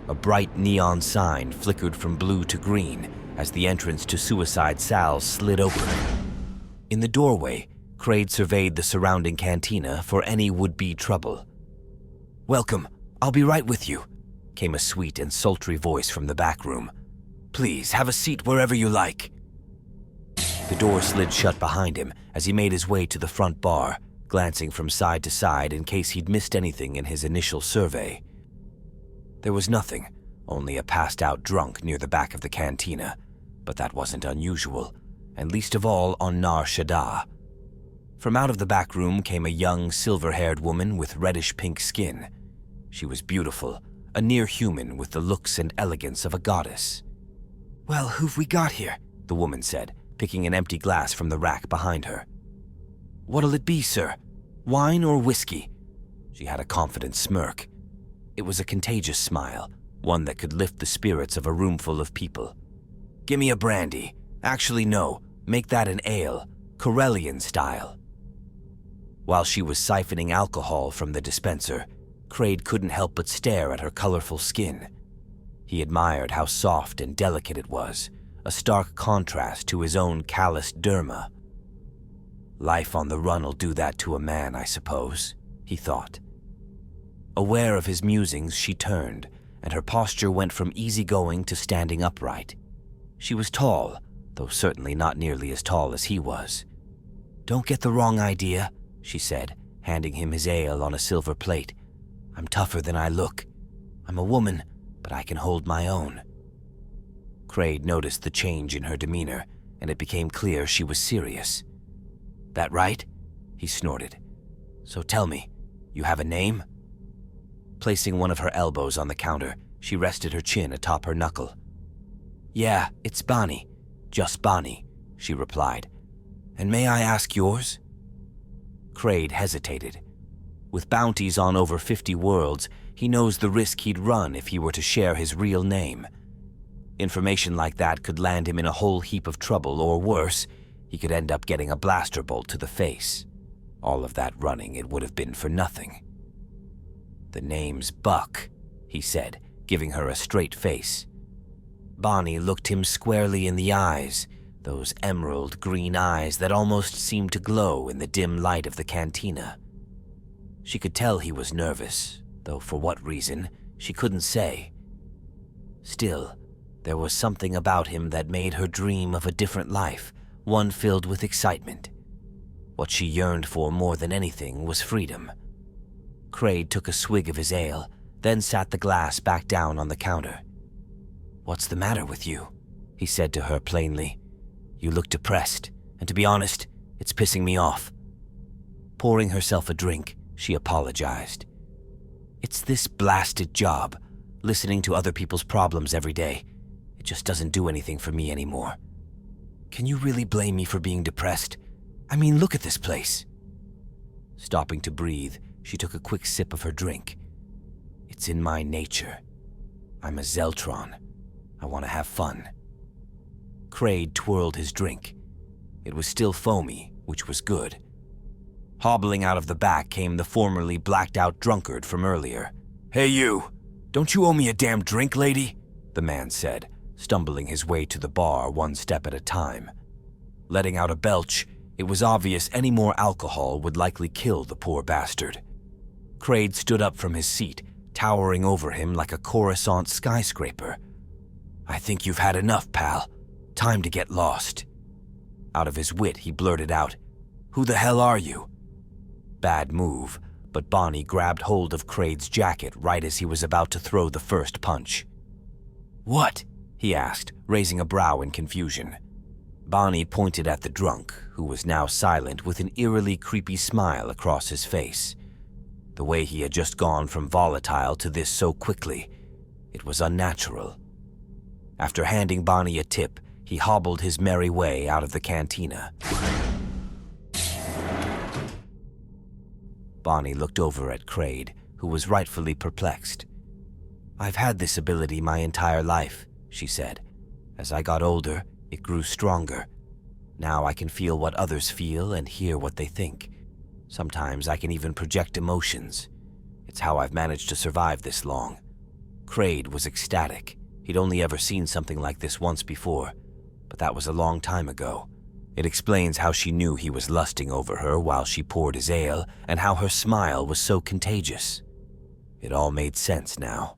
A bright neon sign flickered from blue to green as the entrance to Suicide Sal's slid open. In the doorway, Kray'd surveyed the surrounding cantina for any would-be trouble. "Welcome, I'll be right with you," came a sweet and sultry voice from the back room. "Please, have a seat wherever you like." The door slid shut behind him as he made his way to the front bar, glancing from side to side in case he'd missed anything in his initial survey. There was nothing, only a passed-out drunk near the back of the cantina, but that wasn't unusual, and least of all on Nar Shaddaa. From out of the back room came a young, silver-haired woman with reddish-pink skin. She was beautiful, a near-human with the looks and elegance of a goddess. "Well, who've we got here?" the woman said, picking an empty glass from the rack behind her. "What'll it be, sir? Wine or whiskey?" She had a confident smirk. It was a contagious smile, one that could lift the spirits of a room full of people. "Give me a brandy. Actually, no, make that an ale, Corellian style." While she was siphoning alcohol from the dispenser, Kray'd couldn't help but stare at her colorful skin. He admired how soft and delicate it was, a stark contrast to his own calloused derma. Life on the run'll do that to a man, I suppose, he thought. Aware of his musings, she turned, and her posture went from easygoing to standing upright. She was tall, though certainly not nearly as tall as he was. "Don't get the wrong idea," she said, handing him his ale on a silver plate. "I'm tougher than I look. I'm a woman, but I can hold my own." Kray'd noticed the change in her demeanor, and it became clear she was serious. "That right?" he snorted. "So tell me, you have a name?" Placing one of her elbows on the counter, she rested her chin atop her knuckle. "Yeah, it's Bani. Just Bani," she replied. "And may I ask yours?" Kray'd hesitated. With bounties on over 50 worlds, he knows the risk he'd run if he were to share his real name. Information like that could land him in a whole heap of trouble, or worse, he could end up getting a blaster bolt to the face. All of that running, it would have been for nothing. "The name's Buck," he said, giving her a straight face. Bani looked him squarely in the eyes, those emerald green eyes that almost seemed to glow in the dim light of the cantina. She could tell he was nervous, though for what reason, she couldn't say. Still, there was something about him that made her dream of a different life, one filled with excitement. What she yearned for more than anything was freedom. Kray'd took a swig of his ale, then sat the glass back down on the counter. "What's the matter with you?" he said to her plainly. "You look depressed, and to be honest, it's pissing me off." Pouring herself a drink, she apologized. "It's this blasted job, listening to other people's problems every day. It just doesn't do anything for me anymore. Can you really blame me for being depressed? I mean, look at this place." Stopping to breathe, she took a quick sip of her drink. "It's in my nature. I'm a Zeltron. I want to have fun." Kray'd twirled his drink. It was still foamy, which was good. Hobbling out of the back came the formerly blacked-out drunkard from earlier. "Hey you, don't you owe me a damn drink, lady?" the man said, stumbling his way to the bar one step at a time. Letting out a belch, it was obvious any more alcohol would likely kill the poor bastard. Kray'd stood up from his seat, towering over him like a Coruscant skyscraper. "I think you've had enough, pal. Time to get lost." Out of his wit, he blurted out, "Who the hell are you?" Bad move, but Bani grabbed hold of Kray'd's jacket right as he was about to throw the first punch. "What?" he asked, raising a brow in confusion. Bani pointed at the drunk, who was now silent with an eerily creepy smile across his face. The way he had just gone from volatile to this so quickly, it was unnatural. After handing Bani a tip, he hobbled his merry way out of the cantina. Bani looked over at Kray'd, who was rightfully perplexed. "I've had this ability my entire life," she said. "As I got older, it grew stronger. Now I can feel what others feel and hear what they think. Sometimes I can even project emotions. It's how I've managed to survive this long." Kray'd was ecstatic. He'd only ever seen something like this once before, but that was a long time ago. It explains how she knew he was lusting over her while she poured his ale, and how her smile was so contagious. It all made sense now.